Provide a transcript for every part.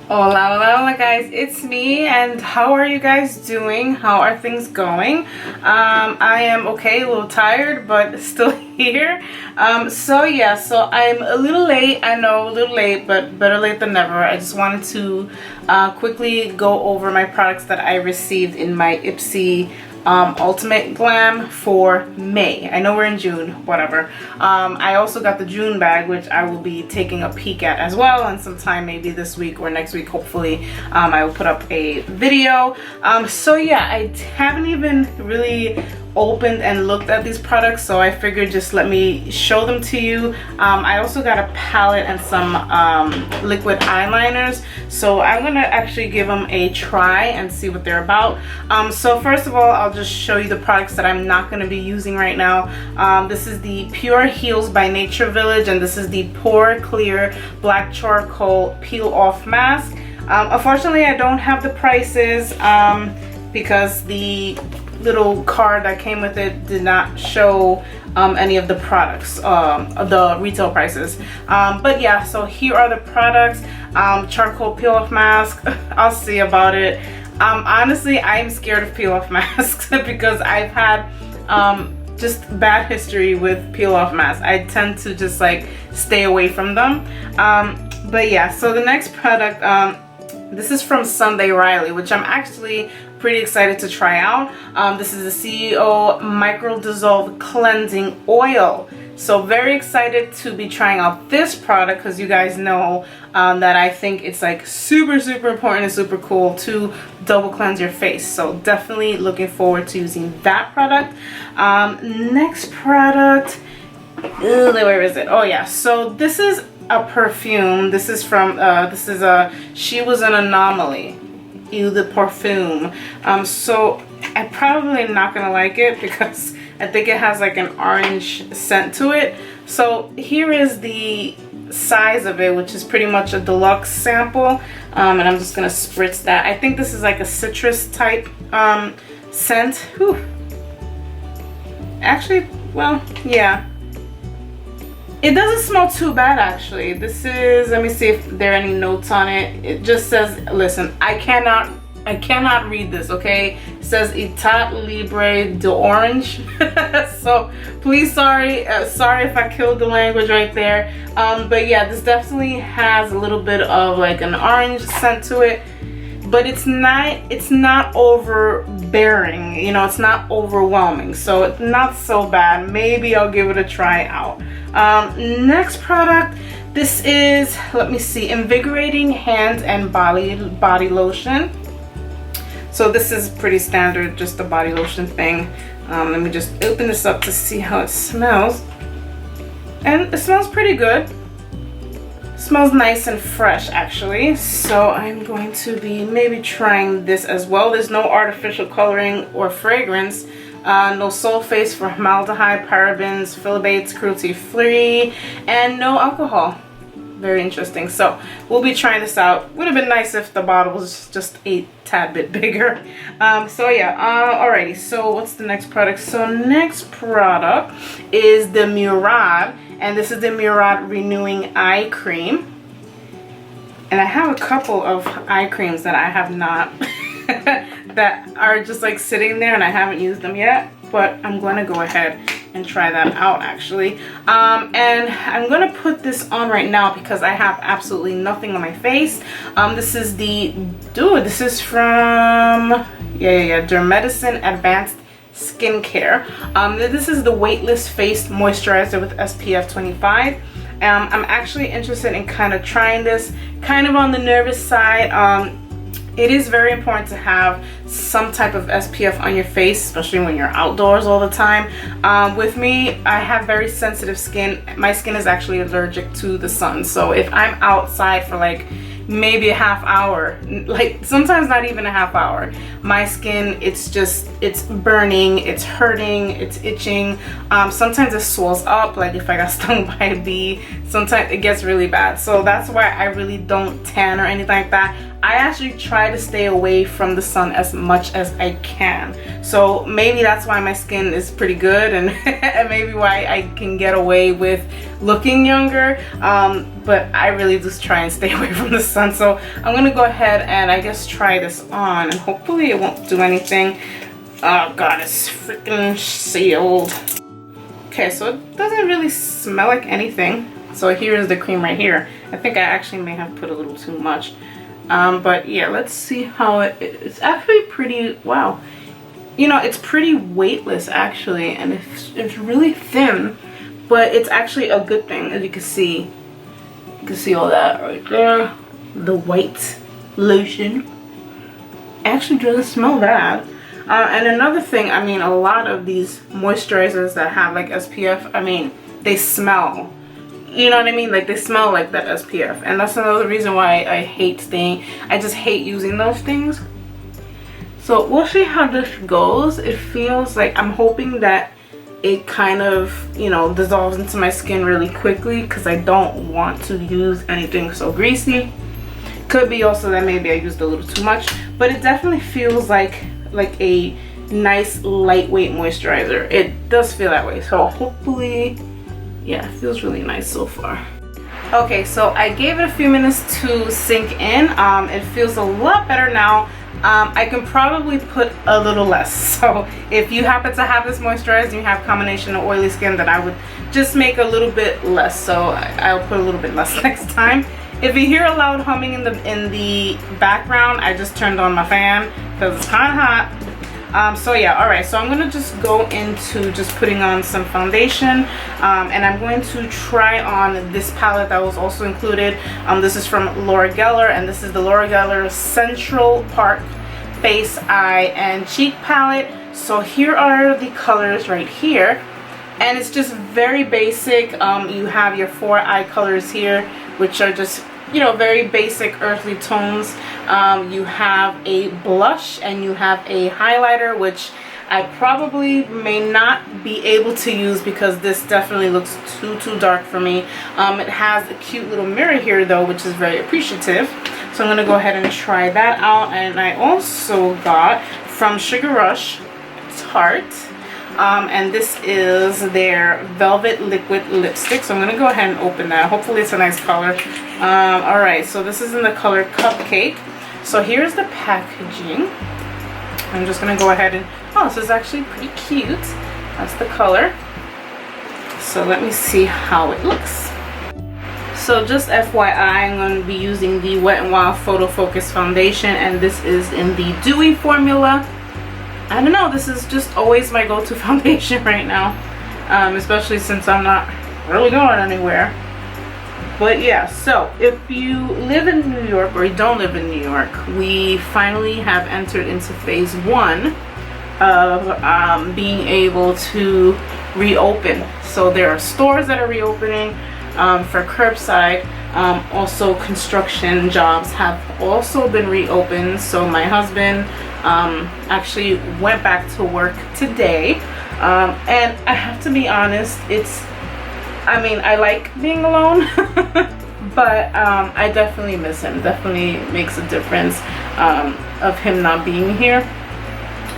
Hola, hola, hola guys, it's me, and how are you guys doing? How are things going? I am okay, a little tired, but still here. So I'm a little late. I know, a little late, but better late than never. I just wanted to quickly go over my products that I received in my Ipsy Ultimate Glam for May. I know we're in June, whatever. I also got the June bag, which I will be taking a peek at as well, and sometime maybe this week or next week, hopefully, I will put up a video. I haven't even really opened and looked at these products, so I figured just let me show them to you. I also got a palette and some liquid eyeliners, so I'm gonna actually give them a try and see what they're about. So first of all, I'll just show you the products that I'm not going to be using right now. This is the Pure Heals by Nature Village, and this is the Pore Clear Black Charcoal Peel Off Mask. Unfortunately, I don't have the prices because the little card that came with it did not show any of the products, the retail prices. But yeah, so here are the products. Charcoal peel off mask. I'll see about it. Honestly, I'm scared of peel off masks because I've had just bad history with peel off masks. I tend to just like stay away from them. But yeah, so the next product, this is from Sunday Riley, which I'm actually pretty excited to try out. This is the CEO Micro Dissolve Cleansing Oil. So very excited to be trying out this product because you guys know that I think it's like super important and super cool to double cleanse your face. So definitely looking forward to using that product. Next product, where is it? Oh yeah, so this is a perfume. This is from She Was an Anomaly. Eau de Parfum. So I'm probably not gonna like it because I think it has like an orange scent to it. So here is the size of it, which is pretty much a deluxe sample, and I'm just gonna spritz that. I think this is like a citrus type scent. Whew. Actually, well, yeah, it doesn't smell too bad actually. This is, let me see if there are any notes on it. It just says, listen, I cannot read this, okay? It says Etat Libre d'Orange. So please, sorry if I killed the language right there. But yeah, this definitely has a little bit of like an orange scent to it, but it's not overbearing, you know, it's not overwhelming, so it's not so bad. Maybe I'll give it a try out. Next product, this is, let me see, Invigorating Hand and Body Lotion. So this is pretty standard, just a body lotion thing. Let me just open this up to see how it smells. And it smells pretty good. It smells nice and fresh actually. So I'm going to be maybe trying this as well. There's no artificial coloring or fragrance. No sulfates, formaldehyde, parabens, phthalates, cruelty-free, and no alcohol. Very interesting. So we'll be trying this out. Would have been nice if the bottle was just a tad bit bigger. Alrighty, so what's the next product? So next product is the Murad, and this is the Murad Renewing Eye Cream. And I have a couple of eye creams that I have not that are just like sitting there and I haven't used them yet, but I'm going to go ahead and try that out actually. And I'm going to put this on right now because I have absolutely nothing on my face. This is this is from Dermedicine Advanced Skincare. This is the Weightless Face Moisturizer with SPF 25. I'm actually interested in kind of trying this, kind of on the nervous side. It is very important to have some type of SPF on your face, especially when you're outdoors all the time. With me, I have very sensitive skin. My skin is actually allergic to the sun. So if I'm outside for like maybe a half hour, like sometimes not even a half hour, my skin, it's burning, it's hurting, it's itching. Sometimes it swells up, like if I got stung by a bee. Sometimes it gets really bad. So that's why I really don't tan or anything like that. I actually try to stay away from the sun as much as I can. So maybe that's why my skin is pretty good, and, and maybe why I can get away with looking younger, but I really just try and stay away from the sun. So I'm gonna go ahead and I guess try this on, and hopefully it won't do anything. Oh god, it's freaking sealed. Okay, so it doesn't really smell like anything. So here is the cream right here. I think I actually may have put a little too much. But yeah, let's see how it's actually pretty, wow. You know, it's pretty weightless actually, and it's really thin, but it's actually a good thing. As you can see, all that right there. The white lotion actually doesn't smell bad. And another thing, I mean, a lot of these moisturizers that have like SPF, I mean, they smell. You know what I mean? Like they smell like that SPF, and that's another reason why I just hate using those things. So we'll see how this goes. It feels like, I'm hoping that it kind of, you know, dissolves into my skin really quickly, because I don't want to use anything so greasy. Could be also that maybe I used a little too much, but it definitely feels like a nice lightweight moisturizer. It does feel that way. So hopefully, yeah, it feels really nice so far. Okay, so I gave it a few minutes to sink in. It feels a lot better now. I can probably put a little less. So if you happen to have this moisturizer and you have combination of oily skin, then I would just make a little bit less. So I'll put a little bit less next time. If you hear a loud humming in the background, I just turned on my fan because it's kind of hot. So yeah, all right, so I'm gonna just go into just putting on some foundation, and I'm going to try on this palette that was also included. This is from Laura Geller, and this is the Laura Geller Central Park Face, Eye, and Cheek palette. So here are the colors right here, and it's just very basic. You have your 4 eye colors here, which are just, you know, very basic earthly tones. You have a blush and you have a highlighter, which I probably may not be able to use because this definitely looks too dark for me. It has a cute little mirror here though, which is very appreciative. So I'm gonna go ahead and try that out. And I also got from Sugar Rush Tarte, and this is their Velvet Liquid Lipstick. So I'm gonna go ahead and open that. Hopefully it's a nice color. All right, so this is in the color Cupcake. So here's the packaging. I'm just gonna go ahead and, oh, this is actually pretty cute. That's the color. So let me see how it looks. So just FYI, I'm going to be using the Wet n Wild Photo Focus Foundation, and this is in the Dewy formula. I don't know, this is just always my go-to foundation right now, especially since I'm not really going anywhere. But yeah, so if you live in New York or you don't live in New York, we finally have entered into phase 1 of being able to reopen. So there are stores that are reopening for curbside. Also construction jobs have also been reopened. So my husband actually went back to work today, and I have to be honest, I mean, I like being alone, but I definitely miss him. Definitely makes a difference of him not being here.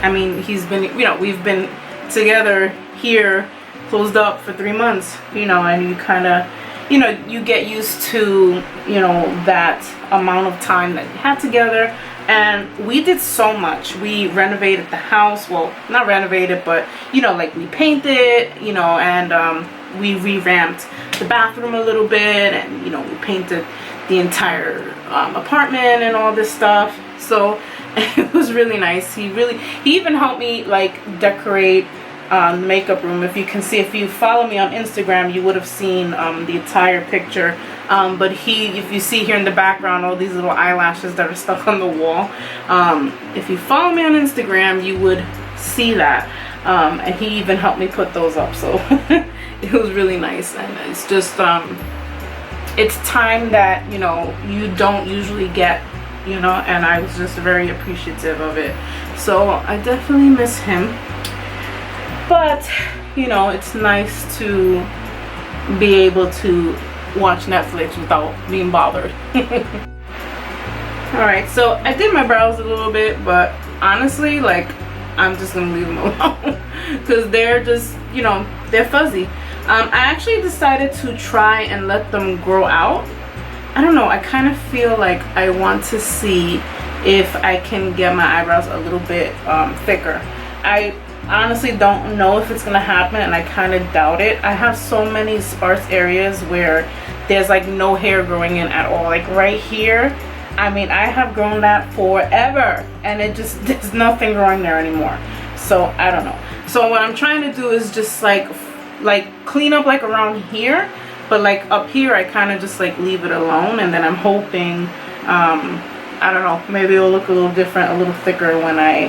I mean, he's been, you know, we've been together here, closed up for 3 months, you know, and you kind of, you know, you get used to, you know, that amount of time that you had together. And we did so much. We renovated the house. Well, not renovated, but, you know, like we painted, you know, and we revamped the bathroom a little bit, and, you know, we painted the entire apartment and all this stuff. So it was really nice. He even helped me like decorate the makeup room. If you can see, if you follow me on Instagram, you would have seen the entire picture. But if you see here in the background all these little eyelashes that are stuck on the wall, if you follow me on Instagram, you would see that. And he even helped me put those up, so it was really nice. And it's just it's time that, you know, you don't usually get, you know, and I was just very appreciative of it. So I definitely miss him, but, you know, it's nice to be able to watch Netflix without being bothered. Alright, so I did my brows a little bit, but honestly, like, I'm just gonna leave them alone because they're just, you know, they're fuzzy. I actually decided to try and let them grow out. I don't know, I kind of feel like I want to see if I can get my eyebrows a little bit thicker. I honestly don't know if it's gonna happen, and I kind of doubt it. I have so many sparse areas where there's like no hair growing in at all. Like right here, I mean, I have grown that forever, and it just, there's nothing growing there anymore. So I don't know. So what I'm trying to do is just like clean up like around here, but like up here I kind of just like leave it alone, and then I'm hoping I don't know, maybe it'll look a little different, a little thicker when I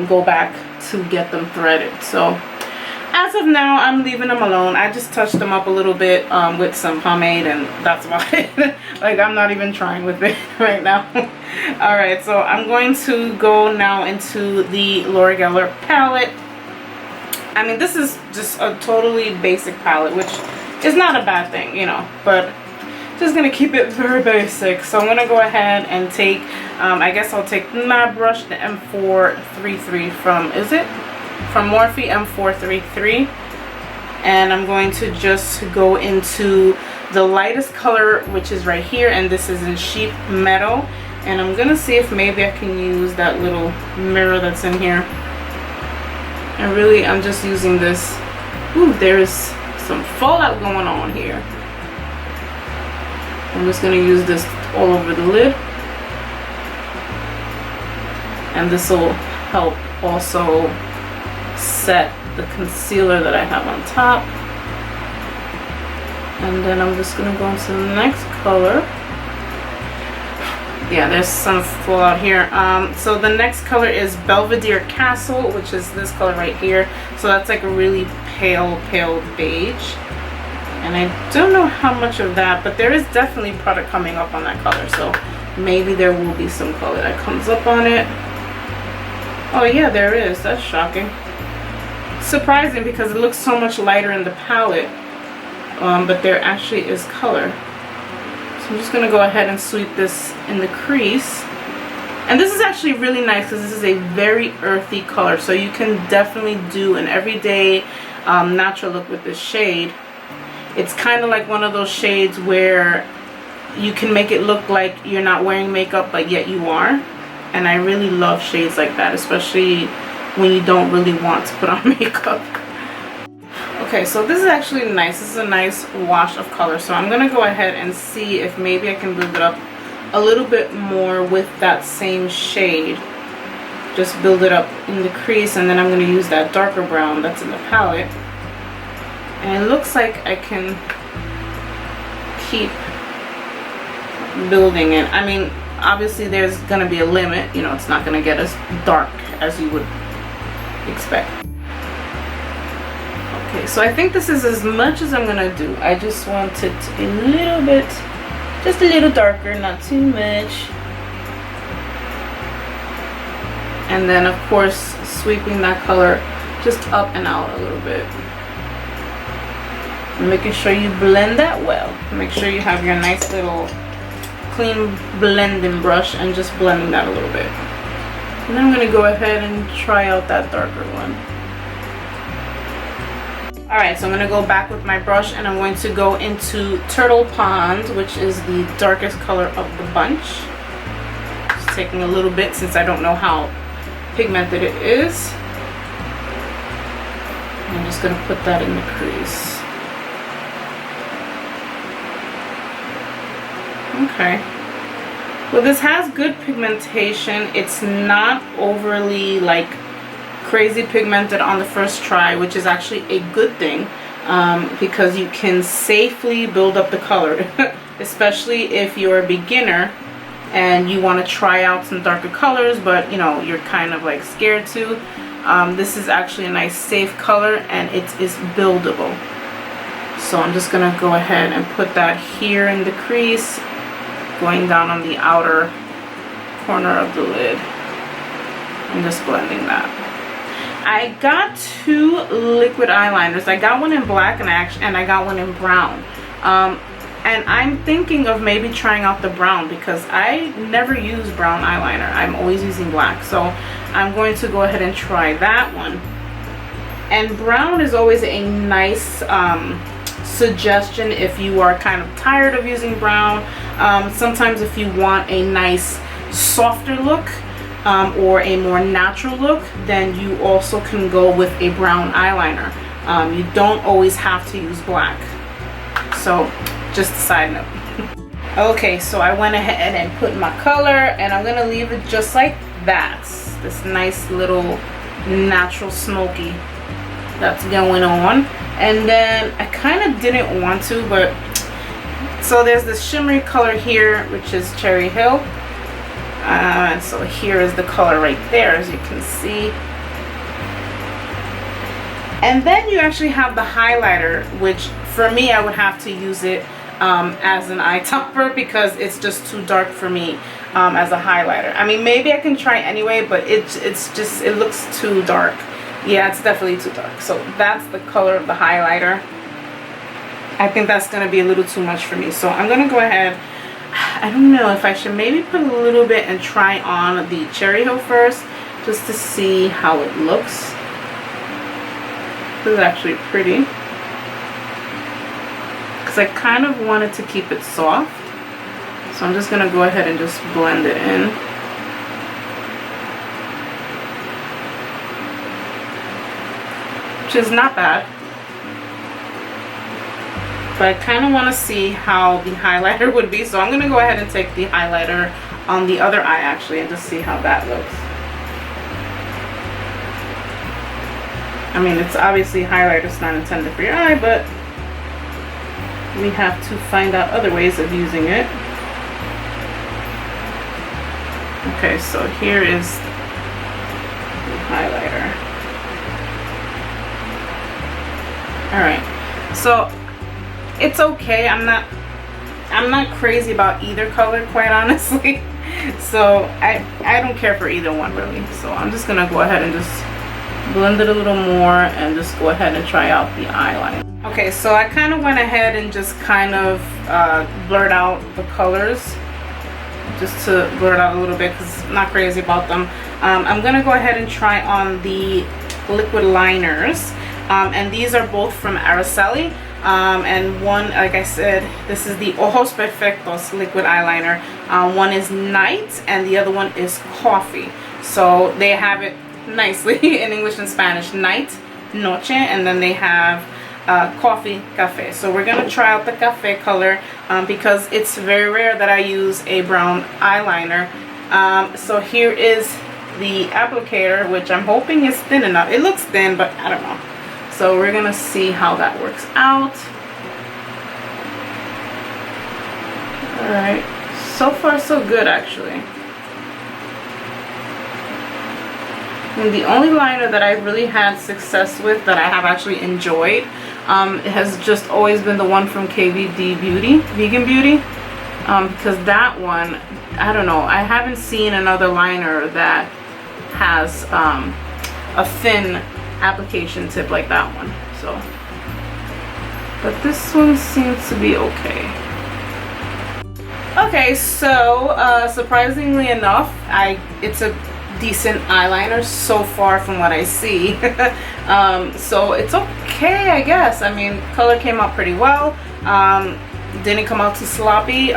go back to get them threaded. So as of now, I'm leaving them alone. I just touched them up a little bit with some pomade, and that's about it. Like, I'm not even trying with it right now. All right, so I'm going to go now into the Laura Geller palette. I mean, this is just a totally basic palette, which is not a bad thing, you know, but just gonna keep it very basic. So I'm gonna go ahead and take, I guess I'll take my brush, the M433 from, is it? From Morphe M433. And I'm going to just go into the lightest color, which is right here, and this is in Sheep Meadow. And I'm gonna see if maybe I can use that little mirror that's in here. And really, I'm just using this. Ooh, there's some fallout going on here. I'm just going to use this all over the lid. And this will help also set the concealer that I have on top. And then I'm just going to go into the next color. Yeah, there's some fallout here. So the next color is Belvedere Castle, which is this color right here. So that's like a really pale beige. And I don't know how much of that, but there is definitely product coming up on that color. So maybe there will be some color that comes up on it. Oh yeah, there is. That's shocking. Surprising because it looks so much lighter in the palette. But there actually is color. So I'm just going to go ahead and sweep this in the crease. And this is actually really nice because this is a very earthy color. So you can definitely do an everyday natural look with this shade. It's kind of like one of those shades where you can make it look like you're not wearing makeup, but yet you are. And I really love shades like that, especially when you don't really want to put on makeup. Okay, so this is actually nice. This is a nice wash of color. So I'm going to go ahead and see if maybe I can build it up a little bit more with that same shade. Just build it up in the crease, and then I'm going to use that darker brown that's in the palette. And it looks like I can keep building it. I mean, obviously there's going to be a limit. You know, it's not going to get as dark as you would expect. Okay, so I think this is as much as I'm going to do. I just want it to be a little bit, just a little darker, not too much. And then, of course, sweeping that color just up and out a little bit. Making sure you blend that well. Make sure you have your nice little clean blending brush and just blending that a little bit. And then I'm going to go ahead and try out that darker one. Alright, so I'm going to go back with my brush, and I'm going to go into Turtle Pond, which is the darkest color of the bunch. Just taking a little bit since I don't know how pigmented it is. I'm just going to put that in the crease. Okay. Well, this has good pigmentation. It's not overly like crazy pigmented on the first try, which is actually a good thing, because you can safely build up the color, especially if you're a beginner and you want to try out some darker colors, but you know, you're kind of like scared to. This is actually a nice safe color, and it is buildable. So I'm just gonna go ahead and put that here in the crease, going down on the outer corner of the lid, and just blending that. I got two liquid eyeliners. I got one in black and I got one in brown. And I'm thinking of maybe trying out the brown because I never use brown eyeliner. I'm always using black. So I'm going to go ahead and try that one. And brown is always a nice suggestion if you are kind of tired of using brown. Sometimes if you want a nice softer look or a more natural look, then you also can go with a brown eyeliner. You don't always have to use black. So just a side note. Okay, so I went ahead and put my color, and I'm gonna leave it just like that. This nice little natural smoky that's going on. And then I kind of didn't want to, but so there's this shimmery color here, which is Cherry Hill. And so here is the color right there, as you can see. And then you actually have the highlighter, which for me, I would have to use it as an eye topper because it's just too dark for me as a highlighter. I mean, maybe I can try anyway, but it looks too dark. Yeah, it's definitely too dark. So that's the color of the highlighter. I think that's going to be a little too much for me. So I'm going to go ahead. I don't know if I should maybe put a little bit and try on the Cherry Hill first, just to see how it looks. This is actually pretty, because I kind of wanted to keep it soft. So I'm just going to go ahead and just blend it in. Which is not bad. But I kind of want to see how the highlighter would be. So I'm going to go ahead and take the highlighter on the other eye actually and just see how that looks. I mean, it's obviously highlighter's not intended for your eye, but we have to find out other ways of using it. Okay, so here is the highlighter. Alright, so it's okay. I'm not crazy about either color, quite honestly. So I don't care for either one really. So I'm just gonna go ahead and just blend it a little more and just go ahead and try out the eyeliner. Okay, so I kind of went ahead and just kind of blurred out the colors, just to blur it out a little bit because I'm not crazy about them. I'm gonna go ahead and try on the liquid liners, and these are both from Araceli. And one, like I said, this is the Ojos Perfectos liquid eyeliner. One is Night and the other one is Coffee. So they have it nicely in English and Spanish: Night, Noche, and then they have Coffee, Cafe. So we're gonna try out the Cafe color because it's very rare that I use a brown eyeliner. So here is the applicator, which I'm hoping is thin enough. It looks thin, but I don't know. So we're gonna see how that works out. Alright, so far so good actually. And the only liner that I've really had success with, that I have actually enjoyed, it has just always been the one from KVD Beauty, Vegan Beauty. Because that one, I don't know, I haven't seen another liner that has a thin application tip like that one. So, but this one seems to be okay. Okay, so surprisingly enough, it's a decent eyeliner so far from what I see. So it's okay, I guess. I mean, color came out pretty well. Didn't come out too sloppy.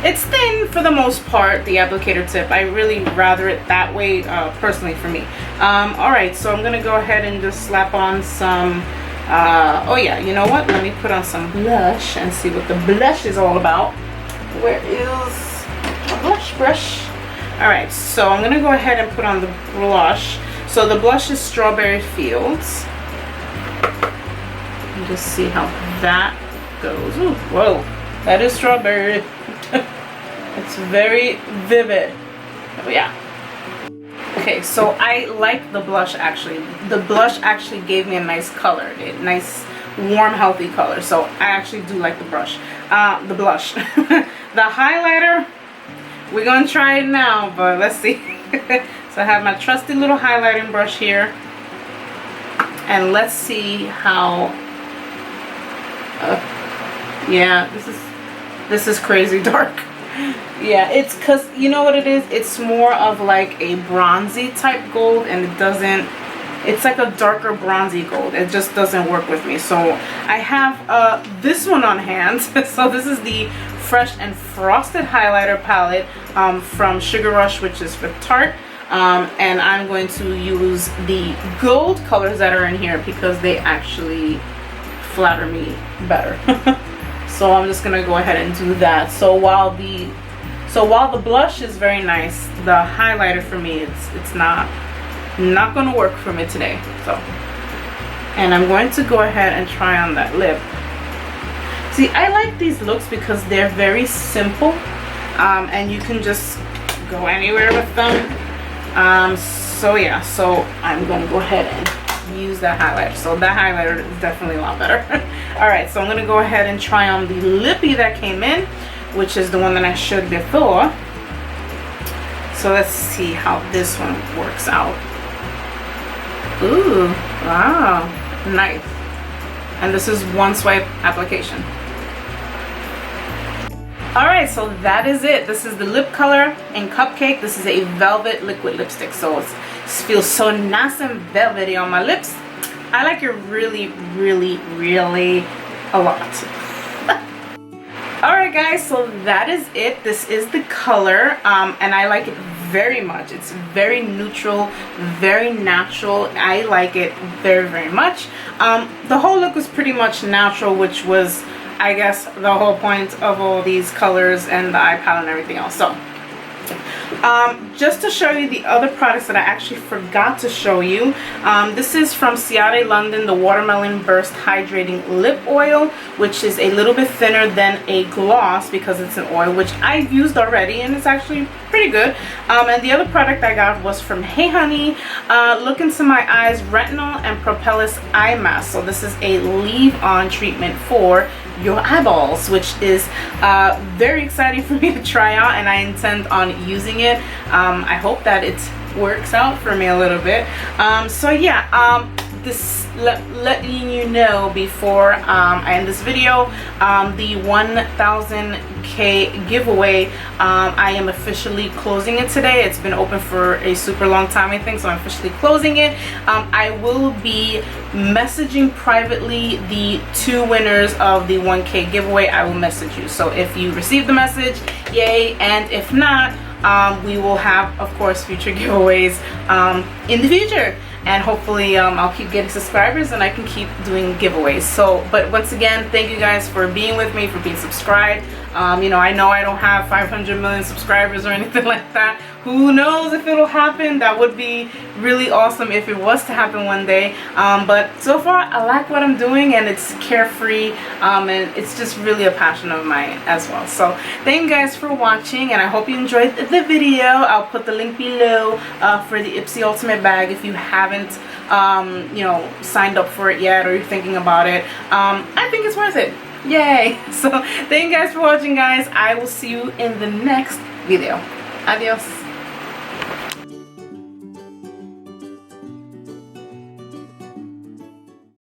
It's thin for the most part, the applicator tip. I really rather it that way, personally for me. Alright, so I'm gonna go ahead and just slap on some oh yeah, you know what, let me put on some blush and see what the blush is all about. Where is my blush brush? Alright, so I'm gonna go ahead and put on the blush. So the blush is Strawberry Fields. And just see how that goes. Ooh, whoa, that is strawberry. It's very vivid. Oh yeah. Okay, so I like the blush actually. The blush actually gave me a nice color, a nice warm healthy color. So I actually do like the blush. The blush. The highlighter, we're gonna try it now, but let's see. So I have my trusty little highlighting brush here, and let's see how. Yeah, this is crazy dark. Yeah, it's because you know what it is. It's more of like a bronzy type gold, and it doesn't It's like a darker bronzy gold. It just doesn't work with me. So I have this one on hand. So this is the Fresh and Frosted highlighter palette from Sugar Rush, which is for Tarte. And I'm going to use the gold colors that are in here because they actually flatter me better. So I'm just gonna go ahead and do that. So while the blush is very nice, the highlighter for me, it's not gonna work for me today. So, and I'm going to go ahead and try on that lip. See, I like these looks because they're very simple, and you can just go anywhere with them. So yeah, so I'm gonna go ahead and use that highlighter. So that highlighter is definitely a lot better. All right, so I'm gonna go ahead and try on the lippy that came in, which is the one that I showed before. So let's see how this one works out. Ooh, wow, nice. And this is one swipe application. All right, so that is it. This is the lip color in Cupcake. This is a velvet liquid lipstick, so it feels so nice and velvety on my lips. I like it really, really, really a lot. All right, guys, so that is it. This is the color, and I like it very much. It's very neutral, very natural. I like it very, very much. The whole look was pretty much natural, which was, I guess, the whole point of all these colors and the eye palette and everything else. So just to show you the other products that I actually forgot to show you, this is from Ciate London, the Watermelon Burst Hydrating Lip Oil, which is a little bit thinner than a gloss because it's an oil, which I've used already and it's actually pretty good. And the other product I got was from Hey Honey, Look Into My Eyes Retinol and Propolis Eye Mask. So this is a leave-on treatment for your eyeballs, which is very exciting for me to try out, and I intend on using it. I hope that it works out for me a little bit. So yeah, this letting you know before I end this video, the 1000K giveaway, I am officially closing it today. It's been open for a super long time, I think, so I'm officially closing it. I will be messaging privately the 2 winners of the 1K giveaway. I will message you, so if you receive the message, yay, and if not, we will have, of course, future giveaways in the future. And hopefully I'll keep getting subscribers and I can keep doing giveaways. So, but once again, thank you guys for being with me, for being subscribed. You know I don't have 500 million subscribers or anything like that. Who knows if it'll happen? That would be really awesome if it was to happen one day. But so far, I like what I'm doing, and it's carefree, and it's just really a passion of mine as well. So thank you guys for watching, and I hope you enjoyed the video. I'll put the link below for the Ipsy Ultimate Bag if you haven't you know, signed up for it yet, or you're thinking about it. I think it's worth it. Yay! So thank you guys for watching, guys. I will see you in the next video. Adios.